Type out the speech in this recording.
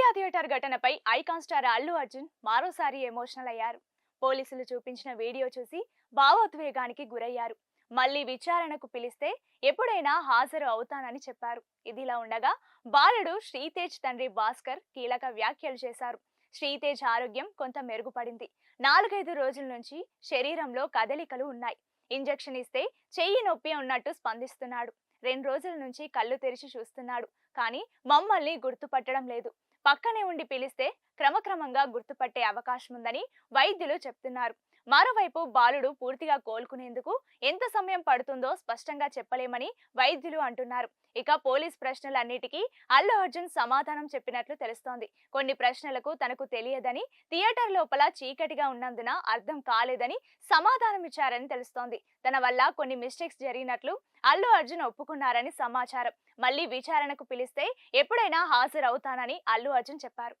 India theatre ఘటనపై icon star Allu Arjun మరోసారి emotional అయ్యారు. పోలీసులు చూపించిన వీడియో చూసి భావోద్వేగానికి గురయ్యారు. మళ్ళీ విచారణకు పిలిస్తే ఎప్పుడైనా హాజరు అవుతానని చెప్పారు. ఇదిలా ఉండగా బాలుడు శ్రీతేజ్ తండ్రి భాస్కర్ కీలక వ్యాఖ్యలు చేశారు. శ్రీతేజ్ ఆరోగ్యం కొంత మెరుగుపడింది. 4-5 రోజుల నుంచి శరీరంలో కదలికలు ఉన్నాయి. ఇంజెక్షన్ ఇస్తే చెయ్యి నొప్పి ఉన్నట్టు స్పందిస్తున్నాడు. 2 రోజుల నుంచి కళ్ళు తెరిచి చూస్తున్నాడు. కానీ మమ్మల్ని గుర్తుపట్టడం లేదు. పక్కనే ఉండి పిలిస్తే క్రమక్రమంగా గుర్తుపట్టే అవకాశం ఉందని వైద్యులు చెప్తున్నారు. మరోవైపు బాలుడు పూర్తిగా కోలుకునేందుకు ఎంత సమయం పడుతుందో స్పష్టంగా చెప్పలేమని వైద్యులు అంటున్నారు. ఇక పోలీస్ ప్రశ్నలన్నిటికీ అల్లు అర్జున్ సమాధానం చెప్పినట్లు తెలుస్తోంది. కొన్ని ప్రశ్నలకు తనకు తెలియదని, థియేటర్ లోపల చీకటిగా ఉన్నందున అర్థం కాలేదని సమాధానమిచ్చారని తెలుస్తోంది. తన వల్ల కొన్ని మిస్టేక్స్ జరిగినట్లు అల్లు అర్జున్ ఒప్పుకున్నారని సమాచారం. మళ్ళీ విచారణకు పిలిస్తే ఎప్పుడైనా హాజరవుతానని అల్లు అర్జున్ చెప్పారు.